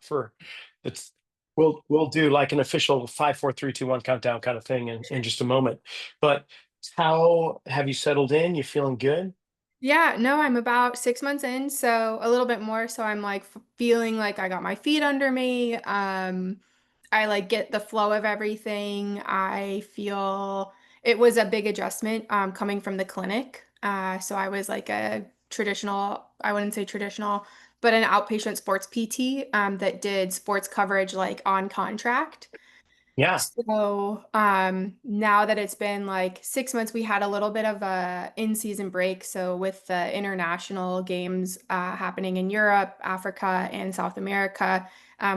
for it's we'll do like an official 5 4 3 2 1 countdown kind of thing in just a moment. But how have you settled in? You feeling good? Yeah, no, I'm about 6 months in, so a little bit more. So I'm like feeling like I got my feet under me. I like get the flow of everything. I feel it was a big adjustment coming from the clinic. So I was like a traditional, I wouldn't say traditional, but an outpatient sports PT that did sports coverage like on contract. Yeah. So, now that it's been like 6 months, we had a little bit of a in-season break. So with the international games happening in Europe, Africa, and South America,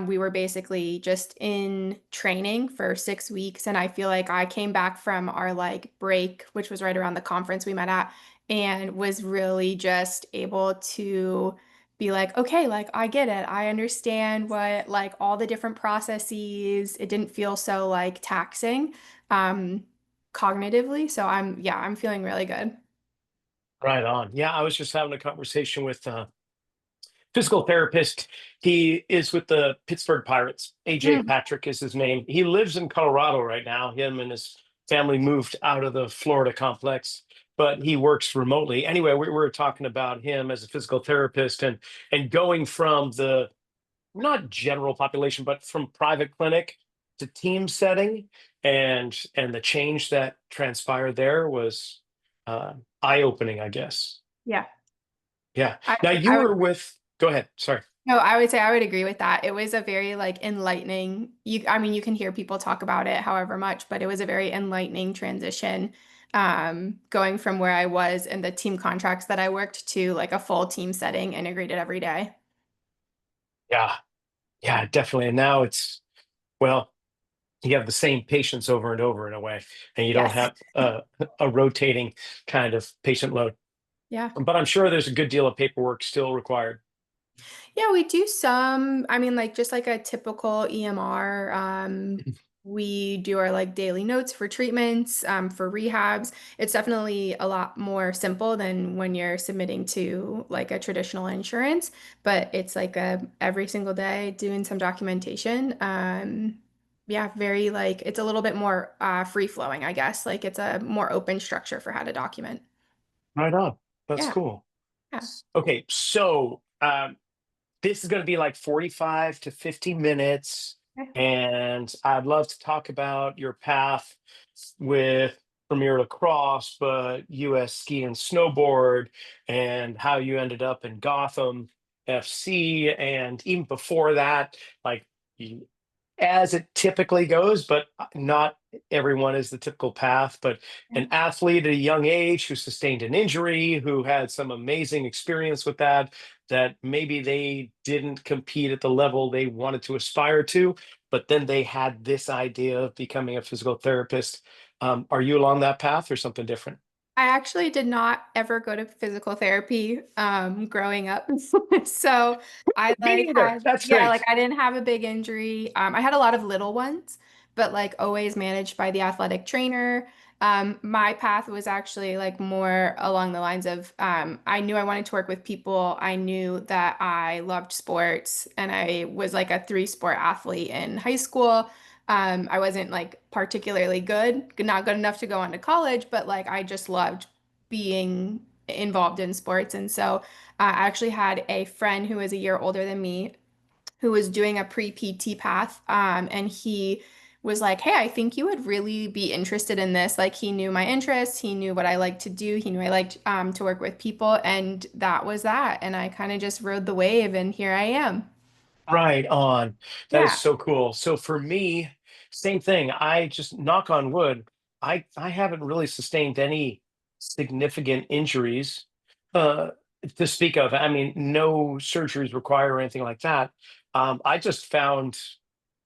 we were basically just in training for 6 weeks. And I feel like I came back from our like break, which was right around the conference we met at, and was really just able to be like, okay, like I get it. I understand what like all the different processes. It didn't feel so like taxing um cognitively. So I'm feeling really good. Right on. Yeah, I was just having a conversation with physical therapist. He is with the Pittsburgh Pirates. AJ Mm, Patrick is his name. He lives in Colorado right now. Him and his family moved out of the Florida complex, but he works remotely. Anyway, we were talking about him as a physical therapist and going from the not general population, but from private clinic to team setting, and the change that transpired there was eye opening, I guess. yeah. Yeah. I Now you I would were with. Go ahead. Sorry. no, I would say I would agree with that. It was a very like enlightening. I mean, you can hear people talk about it however much, but it was a very enlightening transition going from where I was in the team contracts that I worked to like a full team setting integrated every day. Yeah. Yeah. Definitely. And now it's well, you have the same patients over and over in a way, and you don't Yes. have a rotating kind of patient load. Yeah. But I'm sure there's a good deal of paperwork still required. Yeah, we do some, I mean, like just like a typical EMR. We do our like daily notes for treatments, for rehabs. It's definitely a lot more simple than when you're submitting to like a traditional insurance, but it's like a every single day doing some documentation. Yeah, very like it's a little bit more free flowing, I guess. Like it's a more open structure for how to document. Right on. That's Yeah, cool. yeah. Okay, so this is going to be like 45 to 50 minutes, Okay. and I'd love to talk about your path with Premier Lacrosse, but US Ski and Snowboard, and how you ended up in Gotham FC, and even before that, like as it typically goes, but not everyone is the typical path. But an athlete at a young age who sustained an injury, who had some amazing experience with that, that maybe they didn't compete at the level they wanted to aspire to, but then they had this idea of becoming a physical therapist. Are you along that path or something different? I actually did not ever go to physical therapy growing up. So I Me like neither. had That's yeah, like great. I didn't have a big injury. I had a lot of little ones, but like always managed by the athletic trainer. My path was actually like more along the lines of I knew I wanted to work with people. I knew that I loved sports and I was like a three-sport athlete in high school. I wasn't like particularly good, not good enough to go on to college, but like I just loved being involved in sports. And so I actually had a friend who was a year older than me who was doing a pre-PT path. And he was like, hey, I think you would really be interested in this. Like he knew my interests, he knew what I liked to do, he knew I liked to work with people, and that was that. And I kind of just rode the wave, and here I am. Right on. That is Yeah. so cool. So for me, same thing. I just knock on wood. I haven't really sustained any significant injuries uh, to speak of. I mean, no surgeries required or anything like that. I just found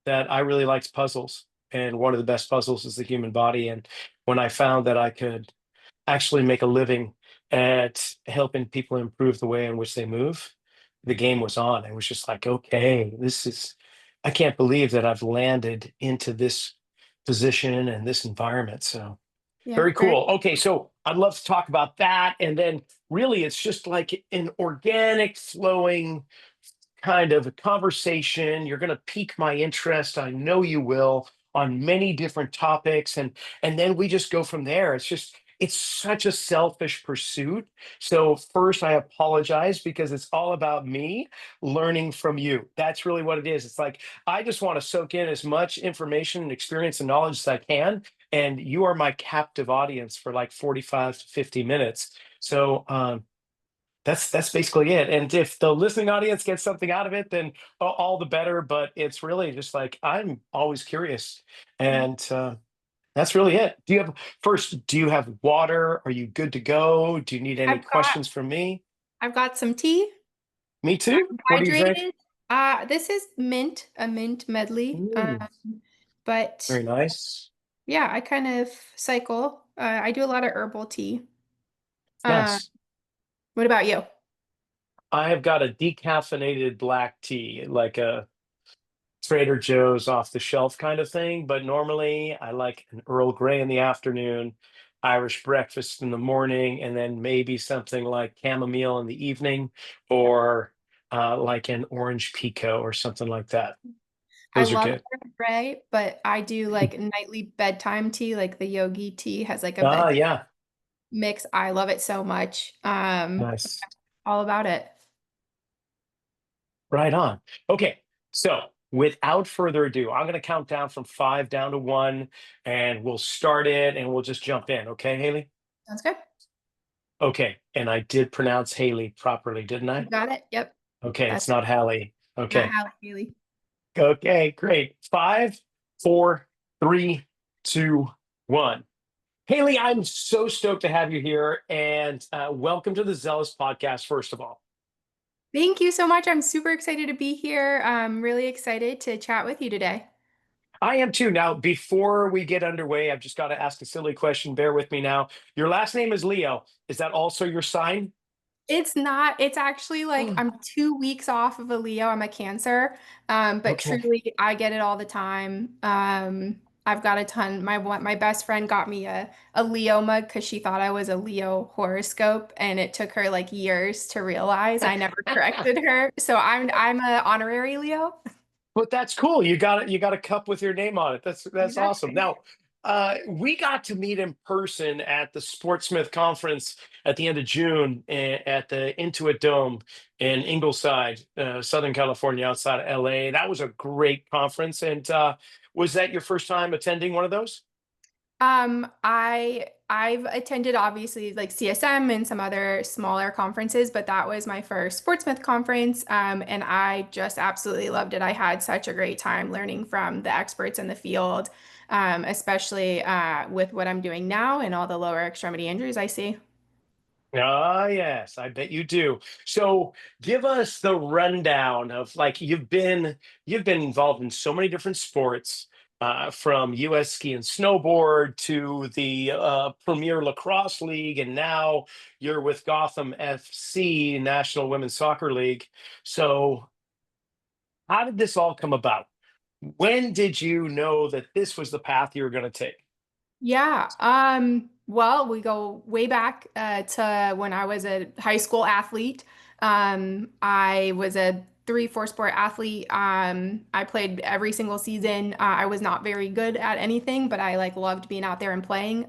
that I really liked puzzles, and one of the best puzzles is the human body. And when I found that I could actually make a living at helping people improve the way in which they move, the game was on. It was just like, okay, I can't believe that I've landed into this position and this environment. So Yeah, very very. cool. Okay, so I'd love to talk about that. And then really, it's just like an organic flowing kind of a conversation. You're going to pique my interest. I know you will, on many different topics, and then we just go from there. It's such a selfish pursuit. So first, I apologize because it's all about me learning from you. That's really what it is. It's like I just want to soak in as much information and experience and knowledge as I can, and you are my captive audience for like 45 to 50 minutes. So that's basically it. And if the listening audience gets something out of it, then all the better. But it's really just like I'm always curious, and that's really it. Do you have water? Are you good to go? Do you need any I've got questions from me? I've got some tea. Me too. I'm What do you drink? hydrated. This is a mint medley. Mm, But very nice. yeah, I kind of cycle. I do a lot of herbal tea. Uh, Nice. what about you? I have got a decaffeinated black tea, like a Trader Joe's off the shelf kind of thing. But normally I like an Earl Grey in the afternoon, Irish breakfast in the morning, and then maybe something like chamomile in the evening, or like an orange pico or something like that. I Those are love good. Earl Grey, but I do like nightly bedtime tea, like the yogi tea has like a Ah, bed yeah. mix. I love it so much. Nice. All about it. Right on. Okay. So without further ado, I'm going to count down from five down to one, and we'll start it and we'll just jump in. Okay, Haley? Sounds good. Okay. And I did pronounce Haley properly, didn't You I? got it. Yep. Okay. It's That's not Hallie. not Okay. Halle Haley. Okay. Great. Five, four, three, two, one. Haley, I'm so stoked to have you here, and welcome to the Zealous Podcast, first of all. Thank you so much. I'm super excited to be here. I'm really excited to chat with you today. I am too. Now, before we get underway, I've just got to ask a silly question. Bear with me now. Your last name is Leo. Is that also your sign? It's not, it's actually like Oh, I'm 2 weeks off of a Leo. I'm a Cancer. But okay. truly I get it all the time. I've got a ton. My best friend got me a Leo mug because she thought I was a Leo horoscope, and it took her like years to realize I never corrected her. So I'm a honorary Leo. But that's cool. You got a cup with your name on it. That's awesome. Exactly. Now, we got to meet in person at the Sportsmith conference at the end of June at the Intuit Dome in Ingleside, Southern California, outside of LA. That was a great conference. And was that your first time attending one of those? I've attended obviously like CSM and some other smaller conferences, but that was my first Sportsmith conference. And I just absolutely loved it. I had such a great time learning from the experts in the field, especially with what I'm doing now and all the lower extremity injuries I see. Ah, yes, I bet you do. So give us the rundown of like you've been involved in so many different sports, from US ski and snowboard to the Premier Lacrosse League, and now you're with Gotham FC, National Women's Soccer League. So how did this all come about? When did you know that this was the path you were going to take? Yeah. Well, we go way back to when I was a high school athlete. I was a four sport athlete. I played every single season. I was not very good at anything, but I like loved being out there and playing.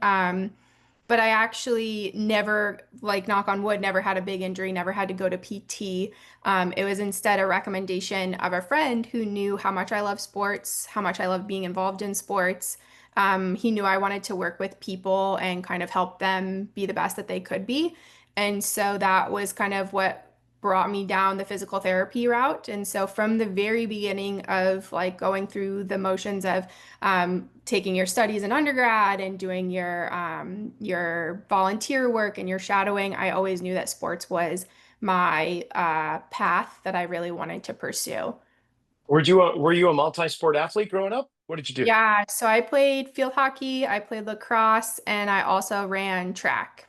But I actually never, like, knock on wood, never had a big injury, never had to go to PT. It was instead a recommendation of a friend who knew how much I love sports, how much I love being involved in sports. He knew I wanted to work with people and kind of help them be the best that they could be. And so that was kind of what brought me down the physical therapy route. And so from the very beginning of like going through the motions of taking your studies in undergrad and doing your volunteer work and your shadowing, I always knew that sports was my path that I really wanted to pursue. Were you a multi-sport athlete growing up? What did you do? Yeah, so I played field hockey, I played lacrosse, and I also ran track.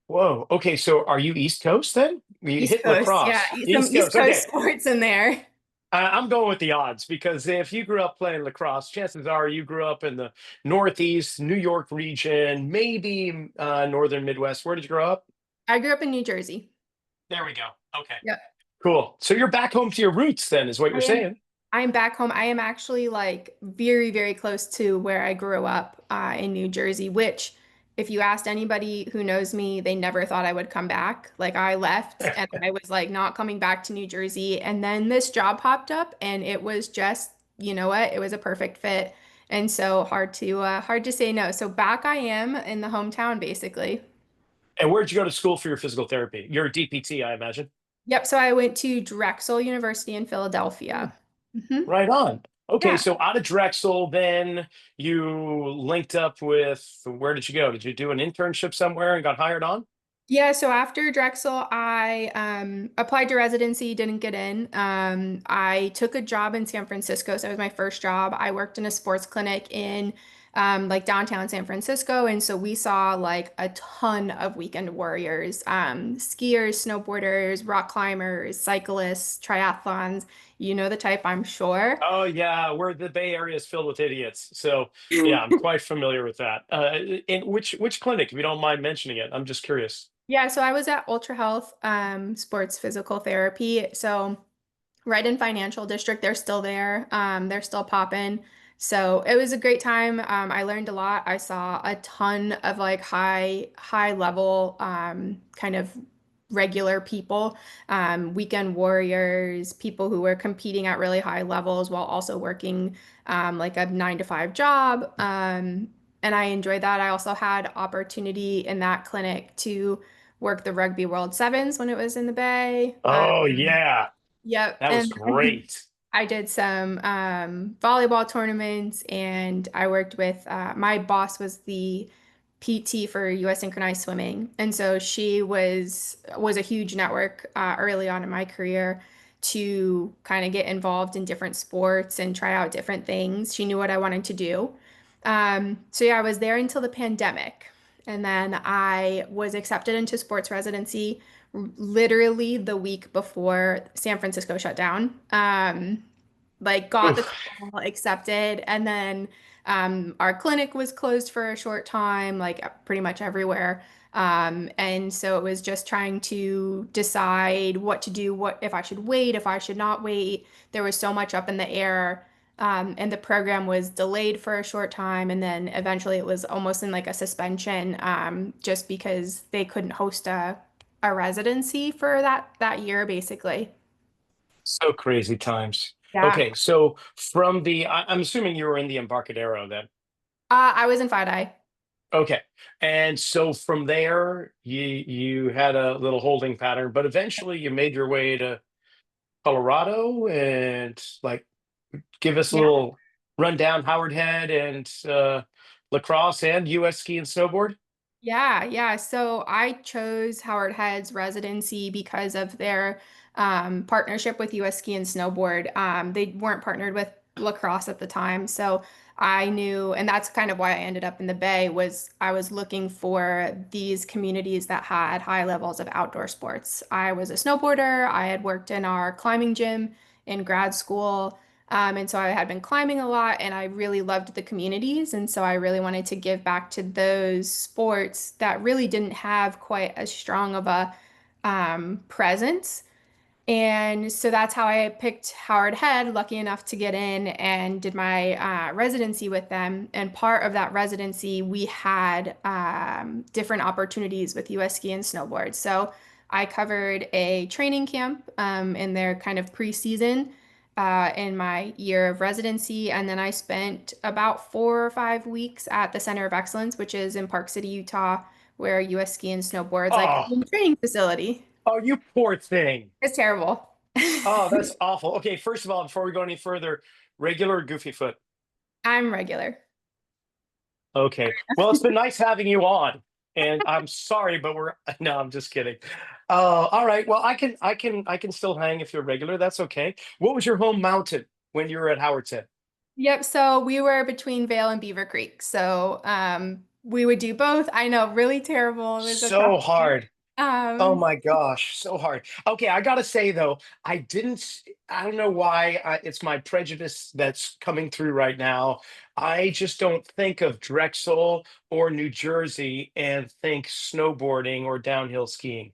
Whoa. Okay. So are you East Coast then? You East hit Coast, yeah, lacrosse. some East East Coast. Coast Okay. sports in there. I'm going with the odds because if you grew up playing lacrosse, chances are you grew up in the Northeast, New York region, maybe Northern Midwest. Where did you grow up? I grew up in New Jersey. There we go. Okay. Yep. Cool. So you're back home to your roots then, is what I you're am saying. I am back home. I am actually like very, very close to where I grew up in New Jersey, which if you asked anybody who knows me, they never thought I would come back. Like I left and I was like not coming back to New Jersey. And then this job popped up and it was just, you know what, it was a perfect fit. And so hard to say no. So back I am in the hometown basically. And where'd you go to school for your physical therapy? You're a DPT, I imagine. Yep, so I went to Drexel University in Philadelphia. hmm Right on. Okay, Yeah. so out of Drexel, then you linked up with, where did you go? Did you do an internship somewhere and got hired on? Yeah, so after Drexel, I applied to residency, didn't get in. I took a job in San Francisco, so it was my first job. I worked in a sports clinic in like downtown San Francisco, and so we saw like a ton of weekend warriors, skiers, snowboarders, rock climbers, cyclists, triathlons. You know the type, I'm sure. Oh yeah, we're the Bay Area is filled with idiots. So yeah, I'm quite familiar with that. In which clinic, if you don't mind mentioning it? I'm just curious. Yeah, so I was at Ultra Health, sports physical therapy. So right in Financial District. They're still there. They're still popping. So it was a great time. I learned a lot. I saw a ton of like high level kind of regular people, weekend warriors, people who were competing at really high levels while also working like a 9 to 5 job. And I enjoyed that. I also had opportunity in that clinic to work the Rugby World Sevens when it was in the Bay. Oh yeah, Yep. that was And then great. I did some volleyball tournaments and I worked with my boss was the PT for US synchronized swimming. And so she was a huge network early on in my career to kind of get involved in different sports and try out different things. She knew what I wanted to do. So yeah, I was there until the pandemic. And then I was accepted into sports residency literally the week before San Francisco shut down. Like got the Oof. call, accepted, and then our clinic was closed for a short time, like pretty much everywhere. And so it was just trying to decide what to do, what if I should wait, if I should not wait. There was so much up in the air. And the program was delayed for a short time, and then eventually it was almost in like a suspension, just because they couldn't host a residency for that year, basically. So crazy times. Yeah. Okay, so from I'm assuming you were in the Embarcadero then. I was in 5 Okay, and so from there, you had a little holding pattern, but eventually you made your way to Colorado and like give us a Yeah. little rundown, Howard Head and Lacrosse and US ski and snowboard. Yeah. So I chose Howard Head's residency because of their partnership with US Ski and Snowboard. They weren't partnered with Lacrosse at the time, so I knew, and that's kind of why I ended up in the Bay, was I was looking for these communities that had high levels of outdoor sports. I was a snowboarder. I had worked in our climbing gym in grad school. And so I had been climbing a lot and I really loved the communities. And so I really wanted to give back to those sports that really didn't have quite as strong of a presence. And so that's how I picked Howard Head, lucky enough to get in and did my residency with them. And part of that residency, we had different opportunities with US Ski and Snowboard. So I covered a training camp in their kind of preseason in my year of residency. And then I spent about 4 or 5 weeks at the Center of Excellence, which is in Park City, Utah, where US Ski and Snowboard's like Oh, a training facility. oh, you poor thing. It's terrible. Oh, that's awful. Okay, first of all, before we go any further, regular or goofy foot? I'm regular. Okay. Well, it's been nice having you on. And I'm sorry, but we're no, I'm just kidding. All right. Well, I can still hang if you're regular. That's okay. What was your home mountain when you were at Howard's Head? Yep, so we were between Vail and Beaver Creek. So we would do both. I know, really terrible. It was a tough So year. hard. Oh Um my gosh, so hard. Okay, I gotta say though, I don't know why it's my prejudice that's coming through right now. I just don't think of Drexel or New Jersey and think snowboarding or downhill skiing.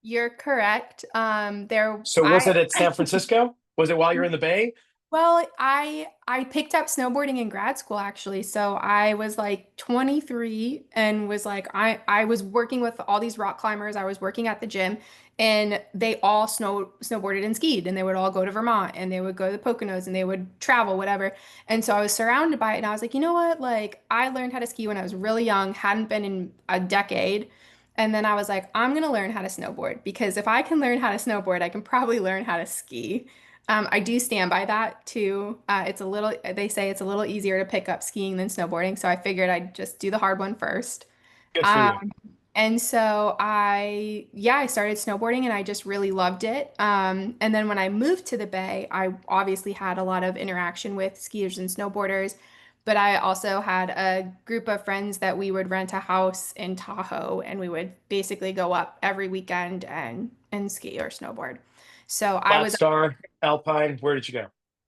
You're correct. There, So was it at San Francisco? Was it while you're in the Bay? well, I picked up snowboarding in grad school actually. So I was like 23 and was like I was working with all these rock climbers. I was working at the gym and they all snowboarded and skied and they would all go to Vermont and they would go to the Poconos and they would travel whatever. And so I was surrounded by it and I was like, "You know what? Like I learned how to ski when I was really young, hadn't been in a decade." And then I was like, "I'm going to learn how to snowboard because if I can learn how to snowboard, I can probably learn how to ski." I do stand by that too. They say it's a little easier to pick up skiing than snowboarding. So I figured I'd just do the hard one first. Good for Um, you. and so I started snowboarding and I just really loved it. And then when I moved to the Bay, I obviously had a lot of interaction with skiers and snowboarders, but I also had a group of friends that we would rent a house in Tahoe and we would basically go up every weekend and ski or snowboard. So I Flat was Star, Alpine, where did you go?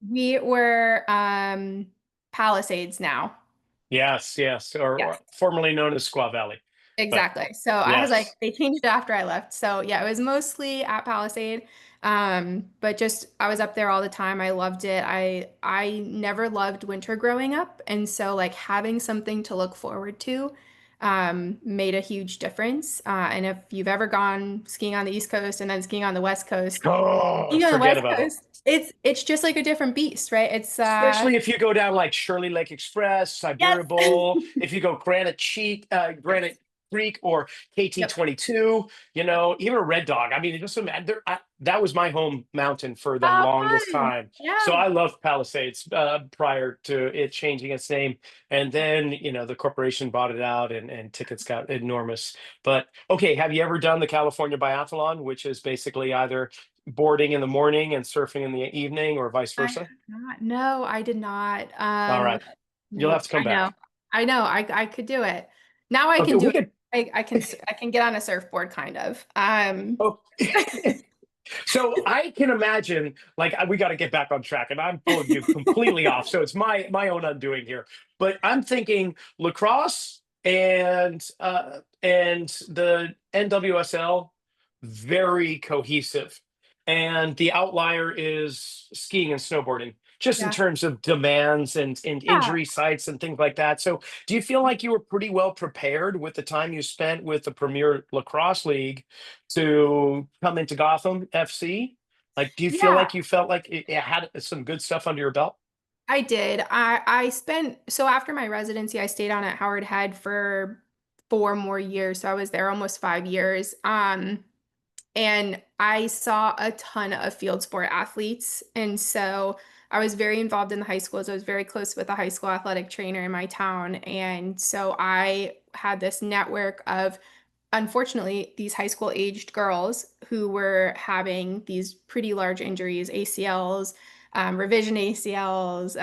we were Palisades now. Yes, yes, Yes. or formerly known as Squaw Valley. But Exactly. So I was like, yes. they changed it after I left. So yeah, it was mostly at Palisade. But just I was up there all the time. I loved it. I never loved winter growing up. And so like having something to look forward to made a huge difference. And if you've ever gone skiing on the East Coast and then skiing on the West Coast, Oh, skiing on the forget West about it. Coast, it's just like a different beast, right? It's Especially if you go down like Shirley Lake Express, yes. Siberia Bowl, if you go Granite Creek or Yep. KT22, even Red Dog. I mean, that was my home mountain for the Oh, longest fun. time. So Yeah. I loved Palisades prior to it changing its name. And then, the corporation bought it out and tickets got enormous. But okay, have you ever done the California Biathlon, which is basically either boarding in the morning and surfing in the evening or vice I have versa? not. No, I did not. All right. You'll have Nope. to come I know. back. I know. I could do it. Now I Okay, can do we it. could. I can get on a surfboard kind of. Oh, so I can imagine. Like we got to get back on track, and I'm pulling you completely off. So it's my own undoing here. But I'm thinking lacrosse and the NWSL very cohesive, and the outlier is skiing and snowboarding. Just in Yeah. terms of demands and Yeah. injury sites and things like that. So, do you feel like you were pretty well prepared with the time you spent with the Premier Lacrosse League to come into Gotham FC? Like, do you feel Yeah. like you felt like it had some good stuff under your belt? I did. I spent so after my residency, I stayed on at Howard Head for 4 more years. So I was there almost 5 years. And I saw a ton of field sport athletes. And so I was very involved in the high schools. I was very close with a high school athletic trainer in my town. And so I had this network of, unfortunately, these high school aged girls who were having these pretty large injuries, ACLs, revision ACLs,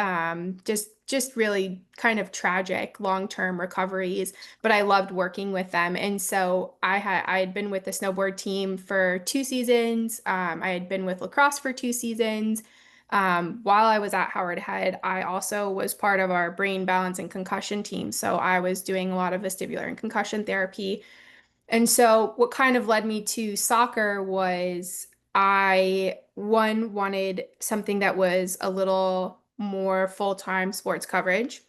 just really kind of tragic long-term recoveries, but I loved working with them. And so I had been with the snowboard team for 2 seasons. I had been with lacrosse for 2 seasons. While I was at Howard Head, I also was part of our brain balance and concussion team. So I was doing a lot of vestibular and concussion therapy. And so what kind of led me to soccer was I wanted something that was a little more full-time sports coverage.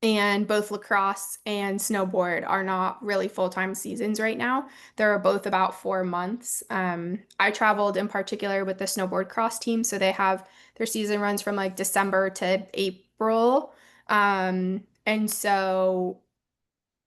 And both lacrosse and snowboard are not really full-time seasons right now. They're both about 4 months. I traveled in particular with the snowboard cross team, so they have their season runs from like December to April. And so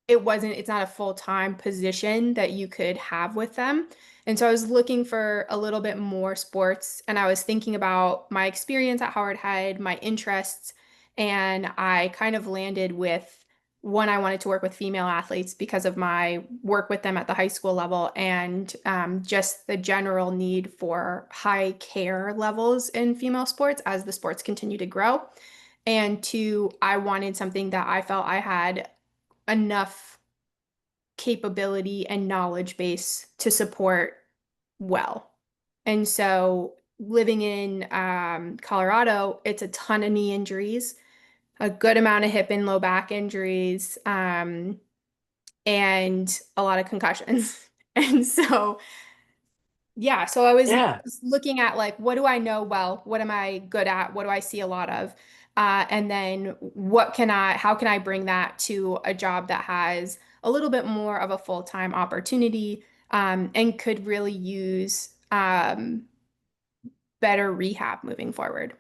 it's not a full-time position that you could have with them. And so I was looking for a little bit more sports and I was thinking about my experience at Howard Head, my interests, and I kind of landed with one. I wanted to work with female athletes because of my work with them at the high school level and just the general need for high care levels in female sports as the sports continue to grow. And two, I wanted something that I felt I had enough capability and knowledge base to support well. And so living in Colorado, it's a ton of knee injuries, a good amount of hip and low back injuries, and a lot of concussions. And so Yeah, so I was Yeah. just looking at like, what do I know well? What am I good at? What do I see a lot of? And then how can I bring that to a job that has a little bit more of a full-time opportunity, and could really use better rehab moving forward.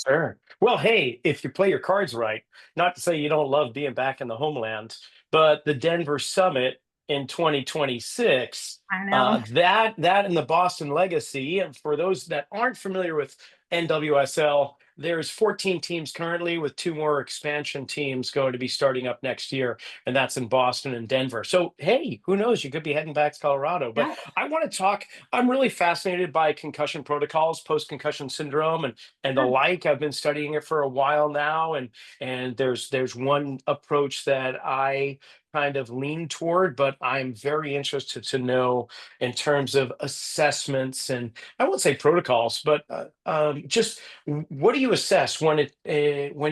Sure. Well, hey, if you play your cards right, not to say you don't love being back in the homeland, but the Denver Summit in 2026, I know. that and the Boston Legacy. And for those that aren't familiar with NWSL, there's 14 teams currently, with two more expansion teams going to be starting up next year, and that's in Boston and Denver. So, hey, who knows? You could be heading back to Colorado. But Yeah. I want to talk. I'm really fascinated by concussion protocols, post-concussion syndrome, and the like. I've been studying it for a while now, and there's one approach that I kind of lean toward, but I'm very interested to know in terms of assessments, and I won't say protocols, but just what do you assess when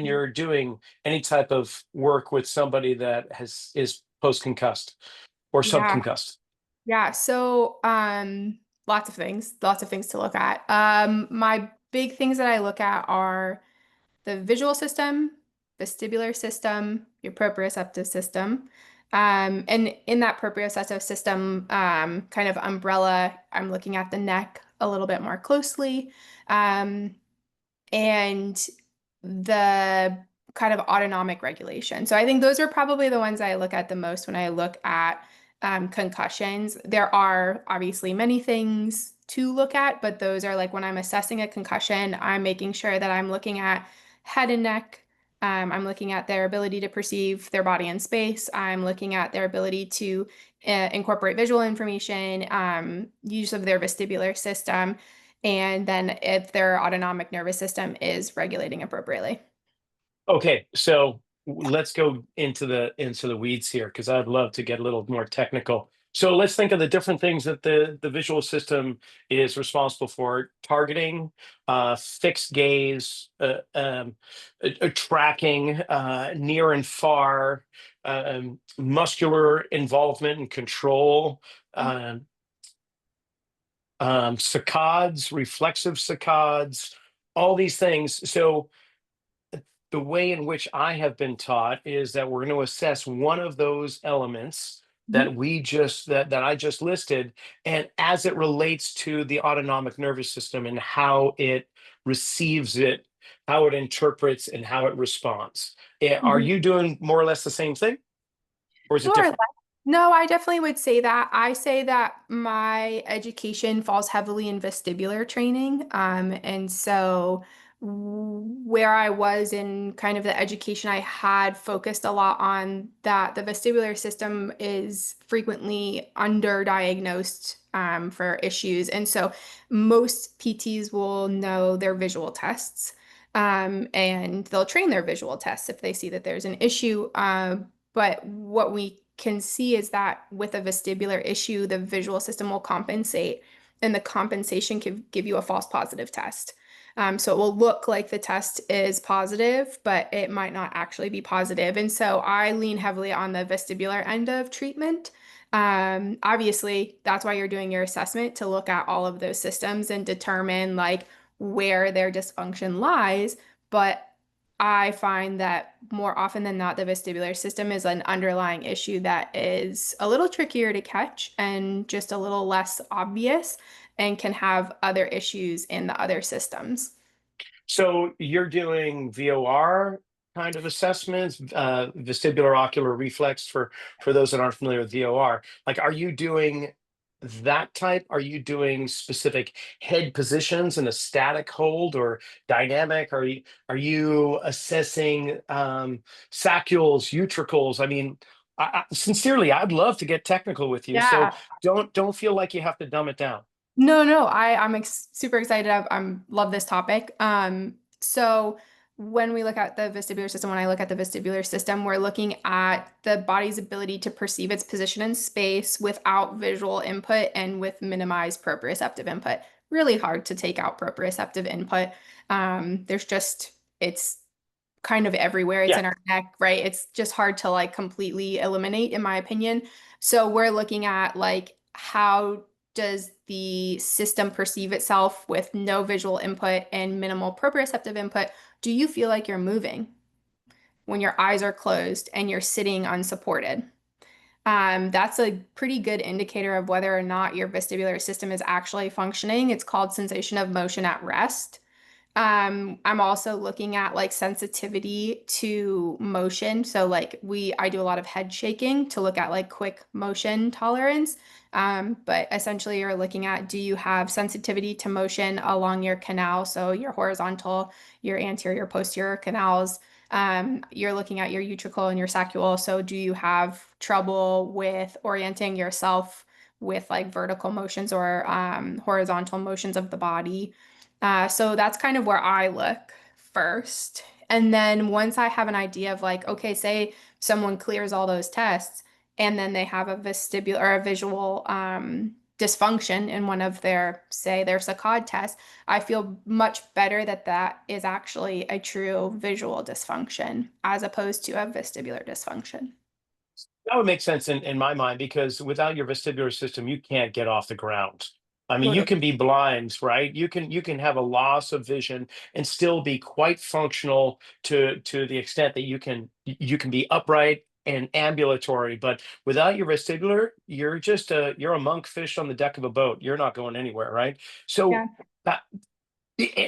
you're doing any type of work with somebody that is post concussed or Yeah. subconcussed? Yeah. So, lots of things to look at. My big things that I look at are the visual system, vestibular system, your proprioceptive system. And in that proprioceptive system, kind of umbrella, I'm looking at the neck a little bit more closely. Um, and the kind of autonomic regulation. So I think those are probably the ones I look at the most when I look at concussions. There are obviously many things to look at, but those are like when I'm assessing a concussion, I'm making sure that I'm looking at head and neck. I'm looking at their ability to perceive their body in space. I'm looking at their ability to incorporate visual information, use of their vestibular system, and then if their autonomic nervous system is regulating appropriately. Okay, so let's go into the weeds here, because I'd love to get a little more technical. So let's think of the different things that the visual system is responsible for: targeting, fixed gaze, tracking, near and far, muscular involvement and control, um, saccades, reflexive saccades, all these things. So the way in which I have been taught is that we're going to assess one of those elements Mhm. that I just listed, and as it relates to the autonomic nervous system and how it receives it, how it interprets, and how it responds. Are Mhm. you doing more or less the same thing, or is it More or less. different? No, I definitely would say that. I say that my education falls heavily in vestibular training. And so where I was in kind of the education I had focused a lot on that the vestibular system is frequently underdiagnosed for issues. And so most PTs will know their visual tests. And they'll train their visual tests if they see that there's an issue. But what we can see is that with a vestibular issue, the visual system will compensate, and the compensation can give you a false positive test. So it will look like the test is positive, but it might not actually be positive. And so I lean heavily on the vestibular end of treatment. Obviously, that's why you're doing your assessment to look at all of those systems and determine like where their dysfunction lies. But I find that more often than not, the vestibular system is an underlying issue that is a little trickier to catch and just a little less obvious and can have other issues in the other systems. So you're doing VOR kind of assessments, vestibular ocular reflex, for those that aren't familiar with VOR. Like, are you doing that type? Are you doing specific head positions in a static hold or dynamic? Are you assessing saccules, utricles? I mean, sincerely, I'd love to get technical with you. So Yeah. don't feel like you have to dumb it down. No, no, I'm super excited. I'm love this topic. So when we look at the vestibular system, when I look at the vestibular system, we're looking at the body's ability to perceive its position in space without visual input and with minimized proprioceptive input. Really hard to take out proprioceptive input. There's just it's kind of everywhere. It's Yeah. in our neck, right? It's just hard to like completely eliminate, in my opinion. So we're looking at like how does the system perceive itself with no visual input and minimal proprioceptive input, do you feel like you're moving when your eyes are closed and you're sitting unsupported? That's a pretty good indicator of whether or not your vestibular system is actually functioning. It's called sensation of motion at rest. I'm also looking at like sensitivity to motion. So like I do a lot of head shaking to look at like quick motion tolerance. But essentially you're looking at, do you have sensitivity to motion along your canal? So your horizontal, your anterior, posterior canals. You're looking at your utricle and your saccule. So do you have trouble with orienting yourself with like vertical motions or horizontal motions of the body? So that's kind of where I look first. And then once I have an idea of like, okay, say someone clears all those tests and then they have a vestibular or a visual dysfunction in one of their, say, their saccade tests, I feel much better that that is actually a true visual dysfunction as opposed to a vestibular dysfunction. That would make sense in my mind, because without your vestibular system, you can't get off the ground. I mean, you Totally. can be blind, right? You can have a loss of vision and still be quite functional to the extent that you can be upright and ambulatory. But without your vestibular, you're a monkfish on the deck of a boat. You're not going anywhere, right? So Yeah. that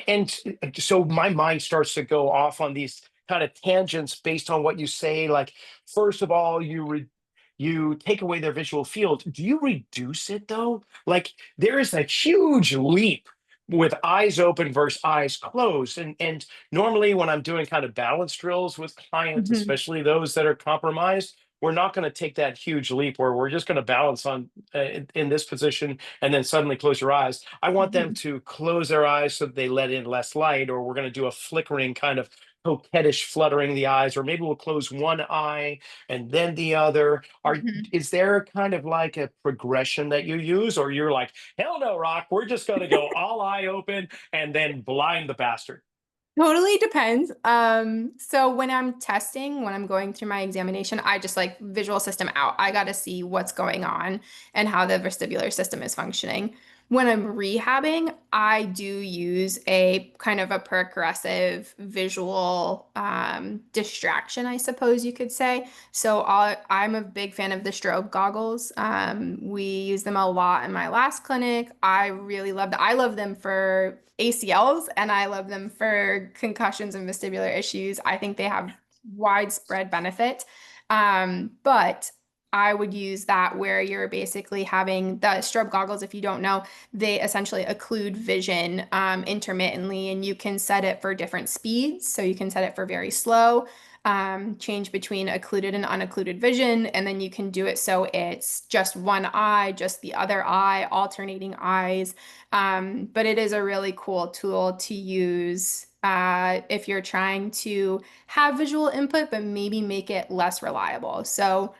and so my mind starts to go off on these kind of tangents based on what you say. Like, first of all, you take away their visual field. Do you reduce it though? Like, there is a huge leap with eyes open versus eyes closed. And normally when I'm doing kind of balance drills with clients, Mhm. especially those that are compromised, we're not going to take that huge leap where we're just going to balance on in this position and then suddenly close your eyes. I want them Mhm. to close their eyes so that they let in less light, or we're going to do a flickering kind of coquettish fluttering the eyes, or maybe we'll close one eye and then the other. Mhm. Is there kind of like a progression that you use, or you're like, hell no, Rock, we're just going to go all eye open and then blind the bastard? Totally depends. So when I'm testing, when I'm going through my examination, I just like visual system out. I got to see what's going on and how the vestibular system is functioning. When I'm rehabbing, I do use a kind of a progressive visual distraction, I suppose you could say. So I'm a big fan of the strobe goggles. We use them a lot in my last clinic. I really love them. I love them for ACLs and I love them for concussions and vestibular issues. I think they have widespread benefit. But I would use that where you're basically having the strobe goggles. If you don't know, they essentially occlude vision intermittently, and you can set it for different speeds. So you can set it for very slow, change between occluded and unoccluded vision, and then you can do it so it's just one eye, just the other eye, alternating eyes. But it is a really cool tool to use if you're trying to have visual input, but maybe make it less reliable. So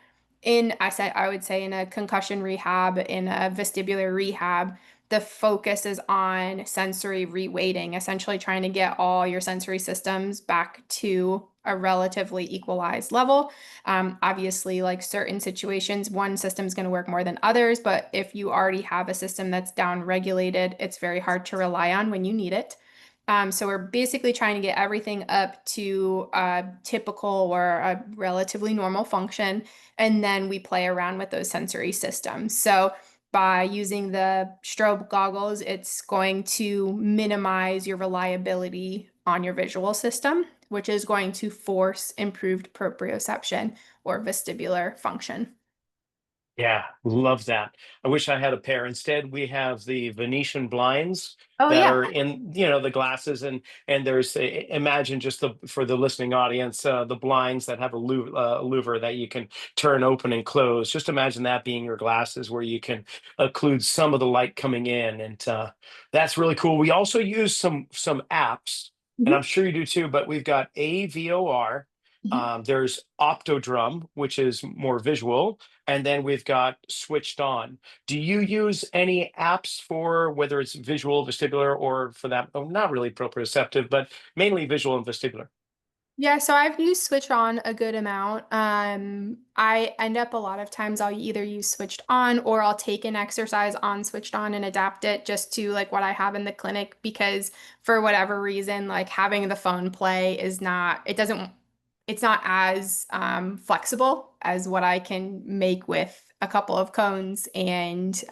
I would say in a concussion rehab, in a vestibular rehab, the focus is on sensory reweighting, essentially trying to get all your sensory systems back to a relatively equalized level. Obviously, like certain situations, one system is going to work more than others, but if you already have a system that's down regulated, it's very hard to rely on when you need it. So we're basically trying to get everything up to a typical or a relatively normal function, and then we play around with those sensory systems. So by using the strobe goggles, it's going to minimize your reliability on your visual system, which is going to force improved proprioception or vestibular function. Yeah, love that. I wish I had a pair. Instead, we have the Venetian blinds Oh that yeah. are in, the glasses, and imagine just for the listening audience, the blinds that have a louver that you can turn open and close. Just imagine that being your glasses, where you can occlude some of the light coming in, and that's really cool. We also use some apps, and I'm Mhm. sure you do too. But we've got AVOR. Mhm. There's Optodrum, which is more visual, and then we've got Switched On. Do you use any apps for whether it's visual, vestibular, or for that? Oh, not really proprioceptive, but mainly visual and vestibular. Yeah, so I've used Switch On a good amount. I end up a lot of times I'll either use Switched On or I'll take an exercise on Switched On and adapt it just to like what I have in the clinic because for whatever reason, like having the phone play is not, it's not as flexible as what I can make with a couple of cones and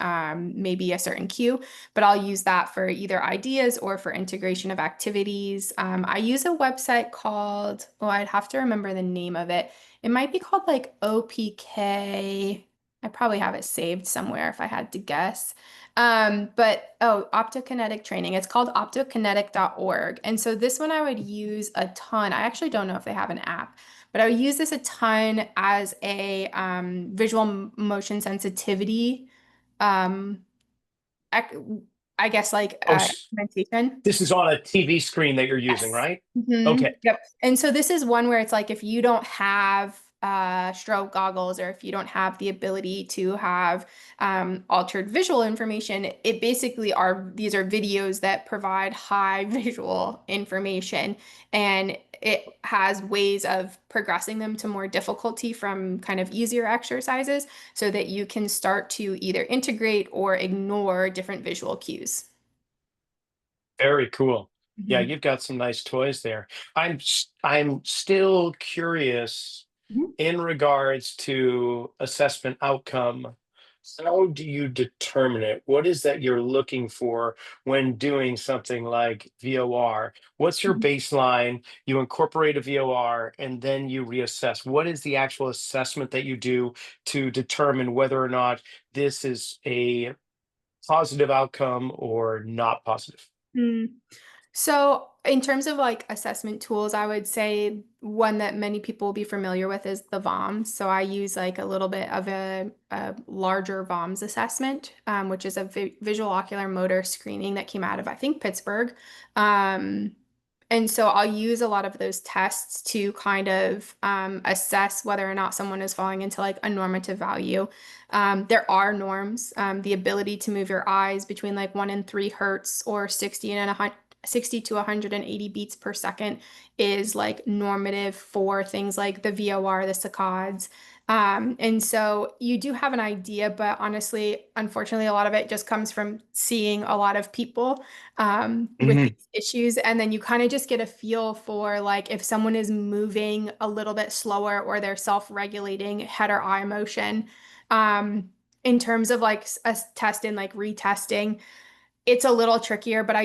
maybe a certain cue, but I'll use that for either ideas or for integration of activities. I use a website called, oh, I'd have to remember the name of it. It might be called like OPK. I probably have it saved somewhere if I had to guess. But oh, Optokinetic training. It's called optokinetic.org. And so this one I would use a ton. I actually don't know if they have an app, but I would use this a ton as a visual motion sensitivity um, ec- I guess like Oh, implementation. this is on a TV screen that you're using, Yes. right? Okay. Yep. And so this is one where it's like if you don't have strobe goggles or if you don't have the ability to have altered visual information, it basically are these are videos that provide high visual information and it has ways of progressing them to more difficulty from kind of easier exercises so that you can start to either integrate or ignore different visual cues. Very cool. Yeah, Mhm. you've got some nice toys there. I'm still curious Mhm. in regards to assessment outcome. How do you determine it? What is that you're looking for when doing something like VOR? What's your Mhm. baseline? You incorporate a VOR and then you reassess. What is the actual assessment that you do to determine whether or not this is a positive outcome or not positive? Mm. So, in terms of like assessment tools, I would say one that many people will be familiar with is the VOMS. So, I use like a little bit of a larger VOMS assessment, which is a visual ocular motor screening that came out of, I think, Pittsburgh. Um, and so, I'll use a lot of those tests to kind of assess whether or not someone is falling into like a normative value. There are norms, the ability to move your eyes between like 1 and 3 hertz or 60 to 180 beats per second is like normative for things like the VOR, the saccades. And so you do have an idea, but honestly, unfortunately, a lot of it just comes from seeing a lot of people with Mhm. these issues. And then you kind of just get a feel for like if someone is moving a little bit slower or they're self-regulating head or eye motion. Um, in terms of like a test and like retesting, it's a little trickier, but I'll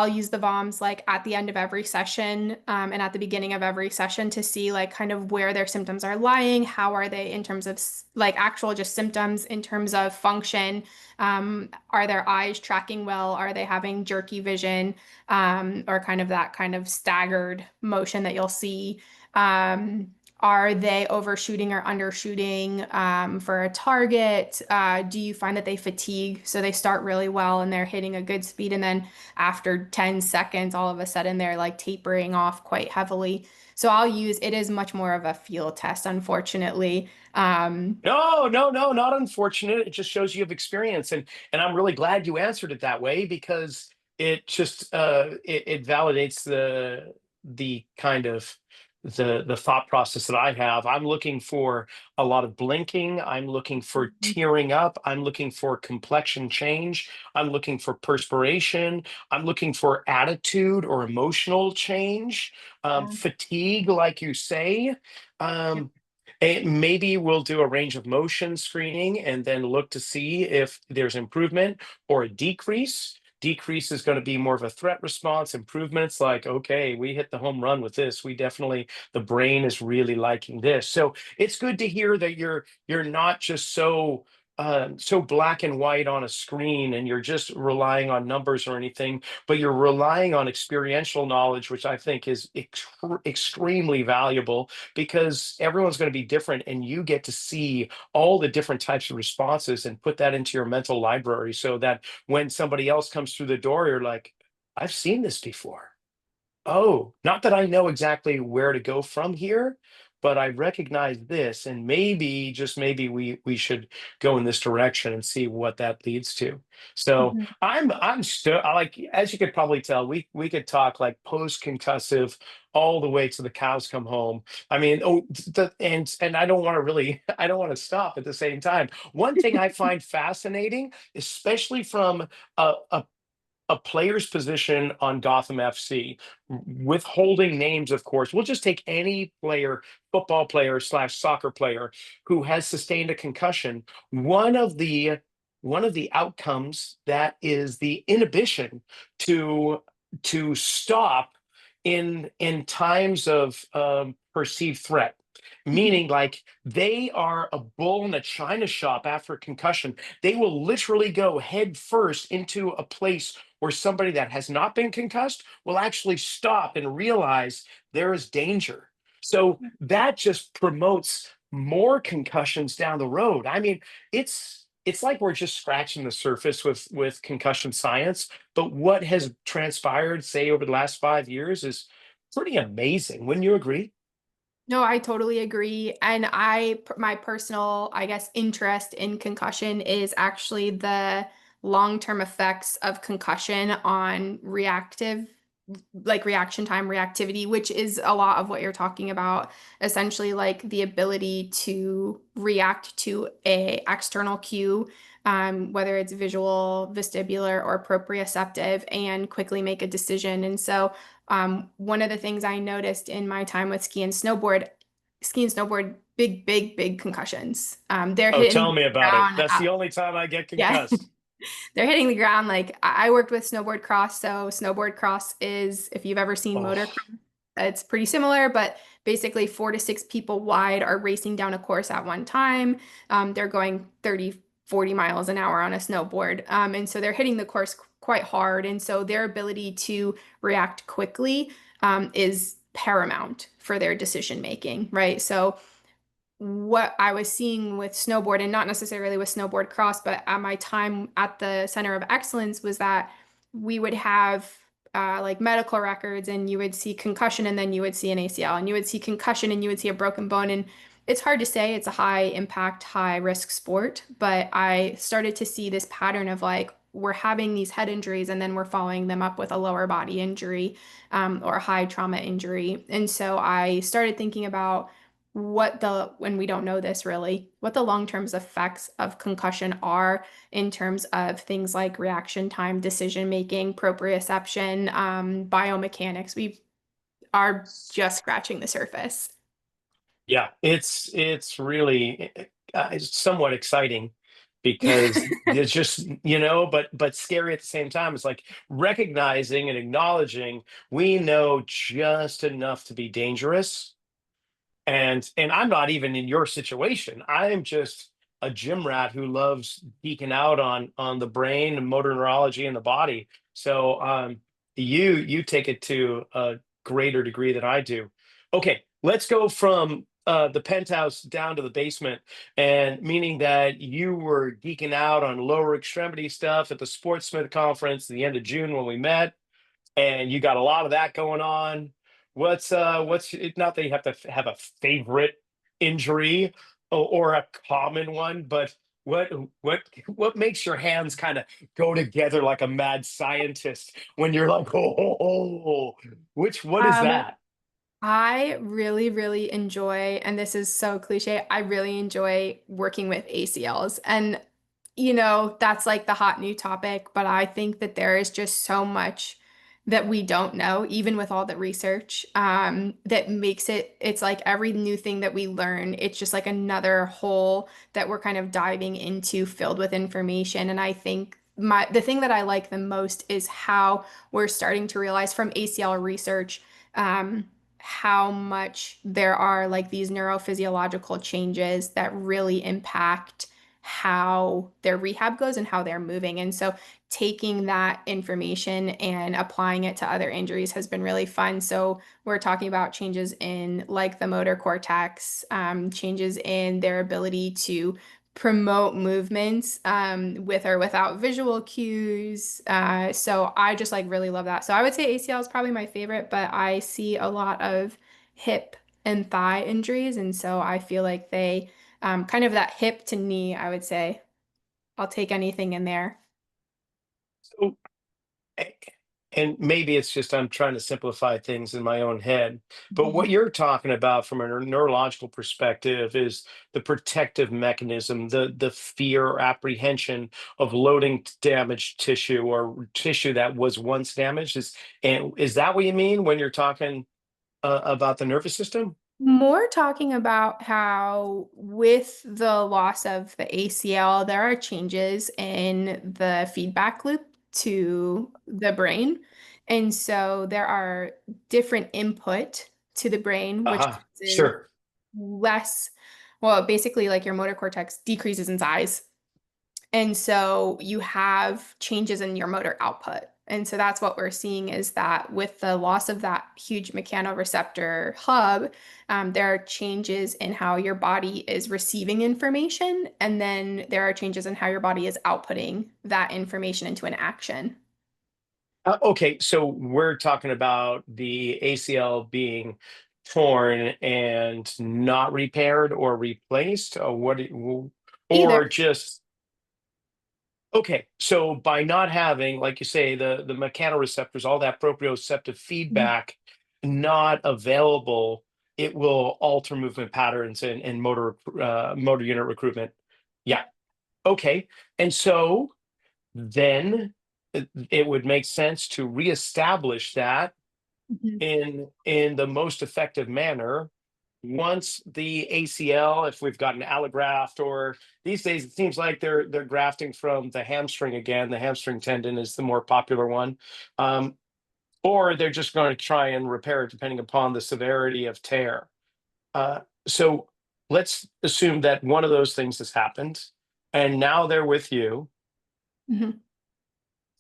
use the VOMs like at the end of every session, and at the beginning of every session to see like kind of where their symptoms are lying, how are they in terms of like actual just symptoms in terms of function. Are their eyes tracking well? Are they having jerky vision, or kind of that kind of staggered motion that you'll see? Um, are they overshooting or undershooting for a target? Do you find that they fatigue? So they start really well and they're hitting a good speed, and then after 10 seconds, all of a sudden they're like tapering off quite heavily. So it is much more of a field test, unfortunately. No, no, no, not unfortunate. It just shows you have experience, and I'm really glad you answered it that way because it just it validates the kind of the thought process that I have. I'm looking for a lot of blinking. I'm looking for Mhm. tearing up. I'm looking for complexion change. I'm looking for perspiration. I'm looking for attitude or emotional change, Yeah. fatigue, like you say. Yep. Um, Maybe we'll do a range of motion screening and then look to see if there's improvement or a decrease. Decrease is going to be more of a threat response. Improvements like, okay, we hit the home run with this. The brain is really liking this. So it's good to hear that you're not just so black and white on a screen and you're just relying on numbers or anything, but you're relying on experiential knowledge, which I think is extremely valuable because everyone's going to be different and you get to see all the different types of responses and put that into your mental library so that when somebody else comes through the door, you're like, I've seen this before. Oh, not that I know exactly where to go from here, but I recognize this, and maybe, just maybe, we should go in this direction and see what that leads to. So Mhm. I'm still, I like, as you could probably tell, we could talk like post concussive all the way to the cows come home. I mean, and I don't want to really, I don't want to stop at the same time. One thing I find fascinating, especially from a player's position on Gotham FC, withholding names, of course. We'll just take any player, football player slash soccer player who has sustained a concussion. One of the one of the outcomes that is the inhibition to stop in times of perceived threat. Mhm. Meaning, like they are a bull in a china shop after a concussion. They will literally go head first into a place where somebody that has not been concussed will actually stop and realize there is danger. So that just promotes more concussions down the road. I mean, it's like we're just scratching the surface with concussion science, but what has transpired, say, over the last 5 years is pretty amazing. Wouldn't you agree? No, I totally agree. And my personal, I guess, interest in concussion is actually the long-term effects of concussion on reaction time, reactivity, which is a lot of what you're talking about. Essentially, like the ability to react to a external cue, whether it's visual, vestibular, or proprioceptive, and quickly make a decision. And so, one of the things I noticed in my time with ski and snowboard, big, big, big concussions. They're Oh, hitting tell the me about it. ground. That's the only time I get Yeah, concussed. they're hitting the ground. Like I worked with snowboard cross. So snowboard cross is, if you've ever seen Oh, motocross, it's pretty similar, but basically 4 to 6 people wide are racing down a course at one time. They're going 30, 40 miles an hour on a snowboard. And so they're hitting the course quite hard. And so their ability to react quickly is paramount for their decision making, right? So what I was seeing with snowboard, and not necessarily with snowboard cross, but at my time at the Center of Excellence, was that we would have like medical records, and you would see concussion, and then you would see an ACL, and you would see concussion, and you would see a broken bone. And it's hard to say, it's a high impact, high risk sport, but I started to see this pattern of like, we're having these head injuries, and then we're following them up with a lower body injury or a high trauma injury. And so I started thinking about when we don't know this really, what the long-term effects of concussion are in terms of things like reaction time, decision making, proprioception, biomechanics. We are just scratching the surface. yeah, it's really it's somewhat exciting because it's just, but scary at the same time. It's like recognizing and acknowledging we know just enough to be dangerous. And I'm not even in your situation. I'm just a gym rat who loves geeking out on the brain and motor neurology and the body. So you take it to a greater degree than I do. Okay, let's go from the penthouse down to the basement, and meaning that you were geeking out on lower extremity stuff at the Sportsmith conference at the end of June when we met, and you got a lot of that going on. What's not that you have to have a favorite injury or a common one, but what what what makes your hands kind of go together like a mad scientist when you're like, which what is Um, that? I really, really enjoy, and this is so cliche, I really enjoy working with ACLs. And, that's like the hot new topic, but I think that there is just so much that we don't know, even with all the research, that makes it's like every new thing that we learn, it's just like another hole that we're kind of diving into filled with information. And I think the thing that I like the most is how we're starting to realize from ACL research. How much there are like these neurophysiological changes that really impact how their rehab goes and how they're moving. And so taking that information and applying it to other injuries has been really fun. So we're talking about changes in like the motor cortex, changes in their ability to promote movements with or without visual cues. So I just like really love that. So I would say ACL is probably my favorite, but I see a lot of hip. and thigh injuries. And so I feel like they kind of that hip to knee, I would say. I'll take anything in there. So, a- and maybe it's just I'm trying to simplify things in my own head, but what Mhm. you're talking about from a neurological perspective is the protective mechanism, the fear or apprehension of loading damaged tissue or tissue that was once damaged. And is that what you mean when you're talking about the nervous system? More talking about how, with the loss of the ACL, there are changes in the feedback loop to the brain. And so there are different input to the brain, which Uh-huh. causes Sure. less, well, basically, like your motor cortex decreases in size. And so you have changes in your motor output. And so that's what we're seeing is that with the loss of that huge mechanoreceptor hub, there are changes in how your body is receiving information. And then there are changes in how your body is outputting that information into an action. Okay, so we're talking about the ACL being torn and not repaired or replaced, or or Either. just okay. So by not having, like you say, the mechanoreceptors, all that proprioceptive Mhm. feedback not available, it will alter movement patterns and motor unit recruitment. Yeah. Okay. And so then it would make sense to reestablish that Mhm. in the most effective manner once the ACL, if we've got an allograft, or these days it seems like they're grafting from the hamstring again. The hamstring tendon is the more popular one, um, or they're just going to try and repair it depending upon the severity of tear. Uh, so let's assume that one of those things has happened, and now they're with you. Mhm.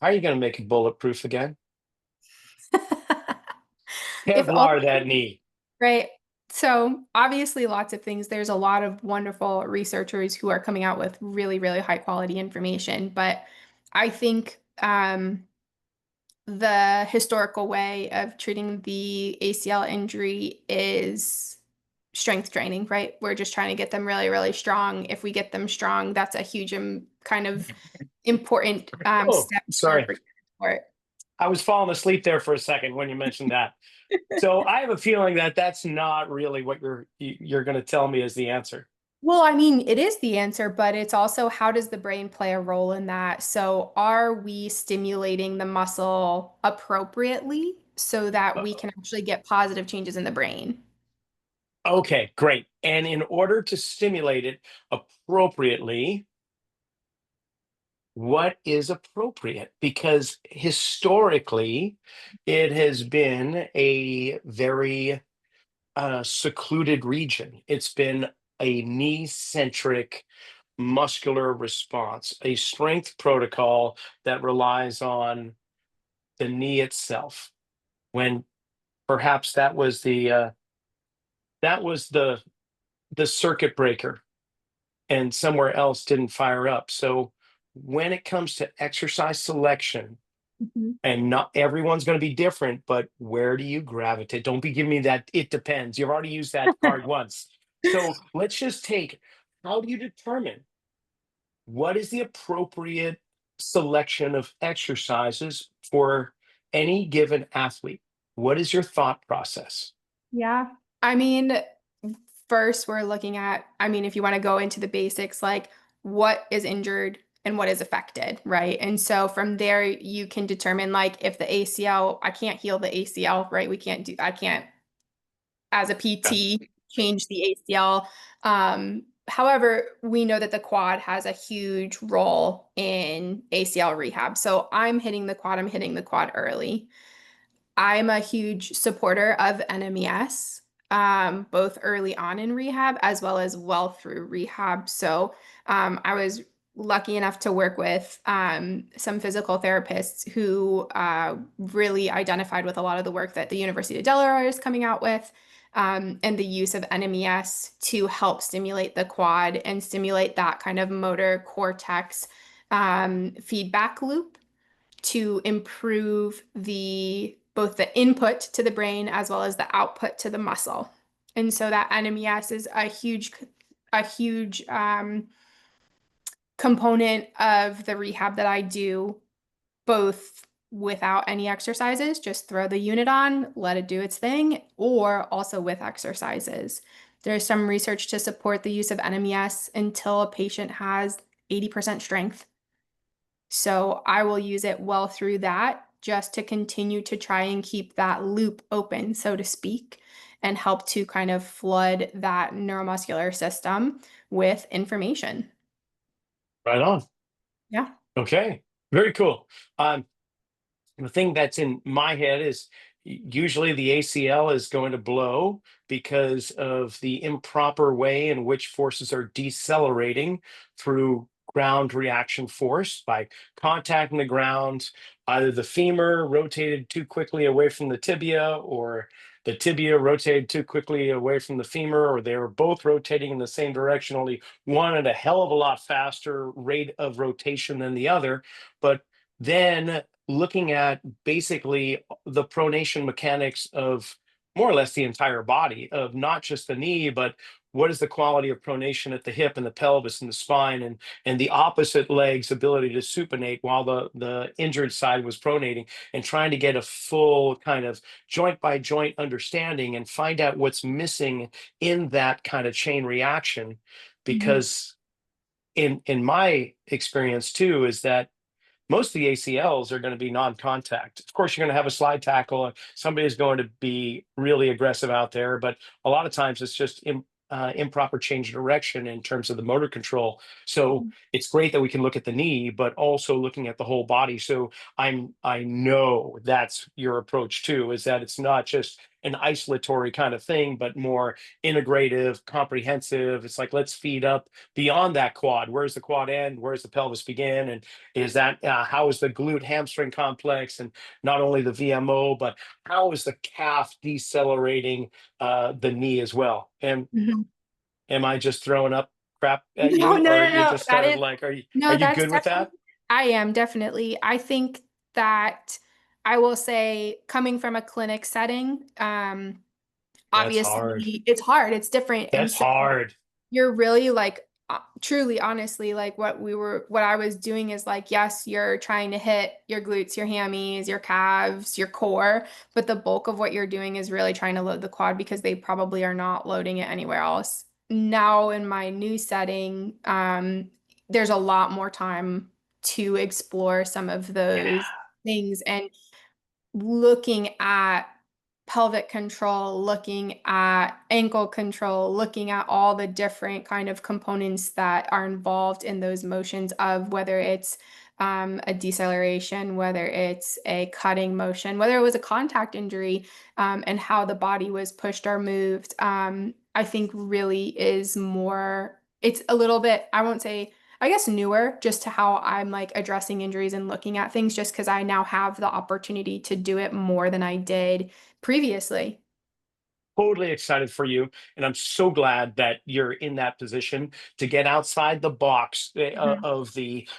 How are you going to make it bulletproof again? If all Kevlar that knee. Right. So, obviously, lots of things. There's a lot of wonderful researchers who are coming out with really, really high quality information. But I think the historical way of treating the ACL injury is strength training, right? We're just trying to get them really, really strong. If we get them strong, that's a huge kind of important Oh, step sorry. for sport. I was falling asleep there for a second when you mentioned that. So I have a feeling that that's not really what you're going to tell me is the answer. Well, I mean, it is the answer, but it's also how does the brain play a role in that? So, are we stimulating the muscle appropriately so that Uh, we can actually get positive changes in the brain? Okay, great. And in order to stimulate it appropriately, what is appropriate? Because historically, it has been a very secluded region. It's been a knee centric muscular response, a strength protocol that relies on the knee itself. When perhaps that was the circuit breaker, and somewhere else didn't fire up. So when it comes to exercise selection, Mhm. and not everyone's going to be different, but where do you gravitate? Don't be giving me that it depends. You've already used that card once. So let's just take, how do you determine what is the appropriate selection of exercises for any given athlete? What is your thought process? Yeah. I mean, first we're looking at, I mean, if you want to go into the basics, like what is injured and what is affected, right? And so from there, you can determine like if the ACL, I can't heal the ACL, right? I can't as a Yeah. PT change the ACL. However, we know that the quad has a huge role in ACL rehab. So I'm hitting the quad early. I'm a huge supporter of NMES, both early on in rehab as well as well through rehab. So I was lucky enough to work with some physical therapists who really identified with a lot of the work that the University of Delaware is coming out with. And the use of NMES to help stimulate the quad and stimulate that kind of motor cortex feedback loop to improve the both the input to the brain as well as the output to the muscle. And so that NMES is a huge component of the rehab that I do, both without any exercises, just throw the unit on, let it do its thing, or also with exercises. There's some research to support the use of NMES until a patient has 80% strength. So I will use it well through that just to continue to try and keep that loop open, so to speak, and help to kind of flood that neuromuscular system with information. Right on. Yeah. Okay. Very cool. The thing that's in my head is usually the ACL is going to blow because of the improper way in which forces are decelerating through ground reaction force by contacting the ground. Either the femur rotated too quickly away from the tibia, or the tibia rotated too quickly away from the femur, or they were both rotating in the same direction, only one at a hell of a lot faster rate of rotation than the other. But then looking at basically the pronation mechanics of more or less the entire body, of not just the knee, but what is the quality of pronation at the hip and the pelvis and the spine, and the opposite leg's ability to supinate while the injured side was pronating, and trying to get a full kind of joint by joint understanding and find out what's missing in that kind of chain reaction. Mhm. Because in my experience too is that most of the ACLs are going to be non-contact. Of course, you're going to have a slide tackle. Somebody's going to be really aggressive out there, but a lot of times it's just improper change of direction in terms of the motor control. So it's great that we can look at the knee, but also looking at the whole body. So I know that's your approach too, is that it's not just an isolatory kind of thing, but more integrative, comprehensive. It's like, let's feed up beyond that quad. Where's the quad end? Where's the pelvis begin? And is that how is the glute hamstring complex, and not only the VMO, but how is the calf decelerating the knee as well? And Mhm. am I just throwing up crap at No, you, no, or are no, you no. just That kind of is like, are no, you that's good with that? definitely, I am definitely. I think that I will say, coming from a clinic setting, That's hard. obviously it's hard, it's different. And That's so hard. you're really like, truly, honestly, like what I was doing is like, yes, you're trying to hit your glutes, your hammies, your calves, your core, but the bulk of what you're doing is really trying to load the quad because they probably are not loading it anywhere else. Now in my new setting, there's a lot more time to explore some of Yeah. those things, and looking at pelvic control, looking at ankle control, looking at all the different kind of components that are involved in those motions, of whether it's a deceleration, whether it's a cutting motion, whether it was a contact injury, and how the body was pushed or moved. I think really is more, it's a little bit, I won't say, I guess, newer just to how I'm like addressing injuries and looking at things, just because I now have the opportunity to do it more than I did previously. Totally excited for you, and I'm so glad that you're in that position to get outside the box Mhm.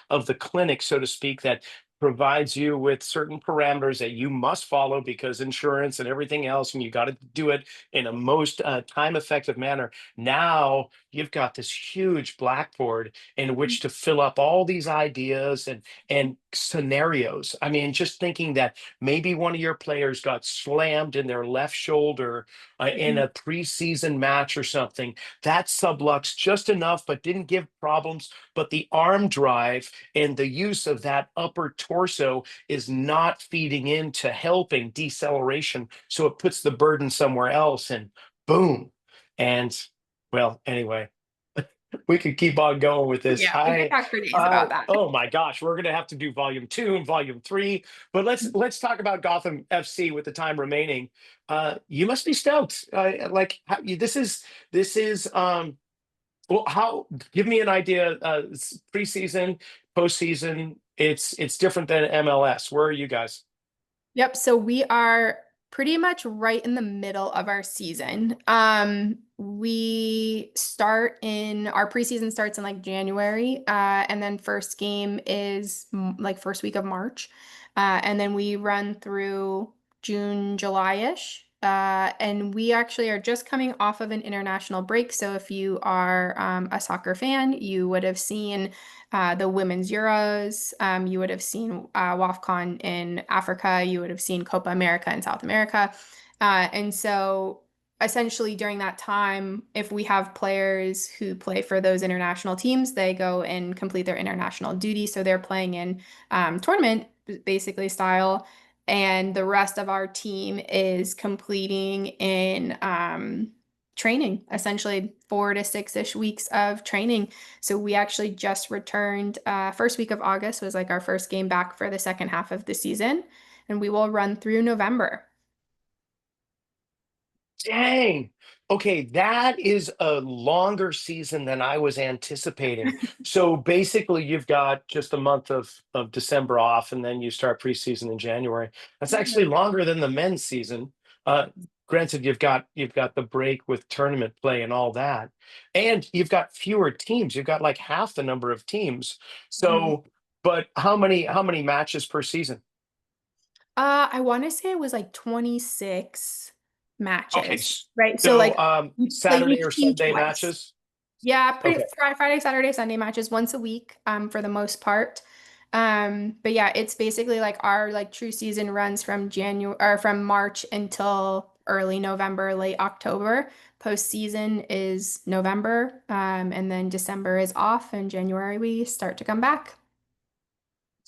of the clinic, so to speak, that provides you with certain parameters that you must follow because insurance and everything else, and you got to do it in a most time effective manner. Now you've got this huge blackboard in which to fill up all these ideas and scenarios. I mean, just thinking that maybe one of your players got slammed in their left shoulder in Mhm. a preseason match or something. That sublux just enough, but didn't give problems. But the arm drive and the use of that upper torso is not feeding into helping deceleration. So it puts the burden somewhere else, and boom. And well, anyway, we could keep on going with this. Yeah, we could talk for days about that. Oh my gosh, we're gonna have to do volume two and volume three. But let's talk about Gotham FC with the time remaining. You must be stoked. This is well, how, give me an idea. Preseason, postseason. It's different than MLS. Where are you guys? Yep, so we are pretty much right in the middle of our season. We start in our preseason starts in like January, and then first game is like first week of March. And then we run through June, July-ish. And we actually are just coming off of an international break. So if you are a soccer fan, you would have seen the Women's Euros. You would have seen WAFCON in Africa. You would have seen Copa America in South America. And so essentially during that time, if we have players who play for those international teams, they go and complete their international duty. So they're playing in tournament basically style, and the rest of our team is completing in training, essentially 4 to 6-ish weeks of training. So we actually just returned. First week of August was like our first game back for the second half of the season, and we will run through November. Dang. Okay, that is a longer season than I was anticipating. So basically, you've got just a month of December off, and then you start preseason in January. That's actually longer than the men's season. Uh, Granted, you've got the break with tournament play and all that, and you've got fewer teams. You've got like half the number of teams. Mhm. So, but how many matches per season? I want to say it was like 26 Okay, matches, right? So like we play Saturday or each team Sunday twice. matches. Yeah, pretty Okay. Friday, Saturday, Sunday matches once a week, for the most part. But yeah, it's basically like our like true season runs from January or from March until early November, late October. Postseason is November, and then December is off, and January we start to come back.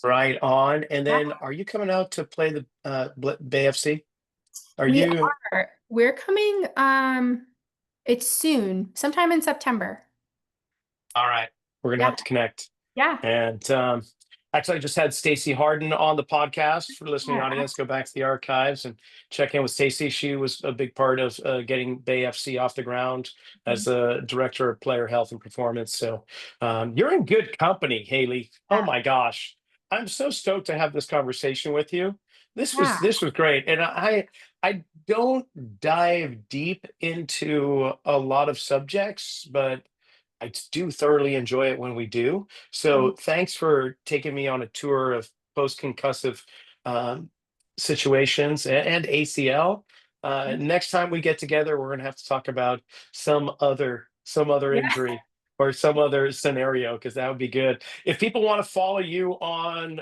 Right on. And Yeah. then are you coming out to play the Bay FC? Are We you are. We're coming, it's soon, sometime in September. all right? We're gonna Yeah. have to connect. Yeah. And actually, I just had Stacey Harden on the podcast for the listening Yeah. audience. Go back to the archives and check in with Stacey. She was a big part of getting Bay FC off the ground as a director of player health and performance. So you're in good company, Haley. Oh Yeah. my gosh, I'm so stoked to have this conversation with you. This was Yeah. this was great, and I don't dive deep into a lot of subjects, but I do thoroughly enjoy it when we do. So thanks for taking me on a tour of post-concussive um, situations and ACL. Next time we get together, we're going to have to talk about some other Yeah. injury or some other scenario because that would be good. If people want to follow you on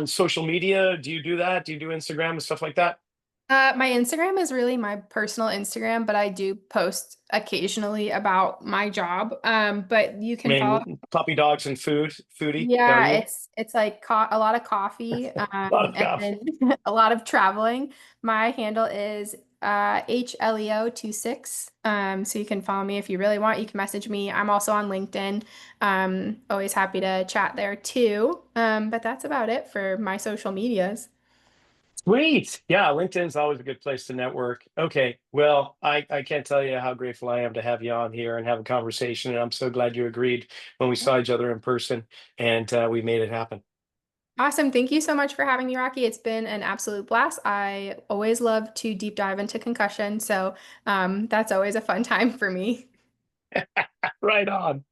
social media, do you do that? Do you do Instagram and stuff like that? My Instagram is really my personal Instagram, but I do post occasionally about my job. But you I can follow. mean, puppy dogs and foodie. Are Yeah, you? it's like co a lot of coffee, A lot of and cops. then a lot of traveling. My handle is HLEO26. So you can follow me if you really want. You can message me. I'm also on LinkedIn. Always happy to chat there too. But that's about it for my social medias. Sweet. Yeah, LinkedIn's always a good place to network. Okay. Well, I can't tell you how grateful I am to have you on here and have a conversation. And I'm so glad you agreed when we saw each other in person and we made it happen. Awesome. Thank you so much for having me, Rocky. It's been an absolute blast. I always love to deep dive into concussion, so that's always a fun time for me. Right on.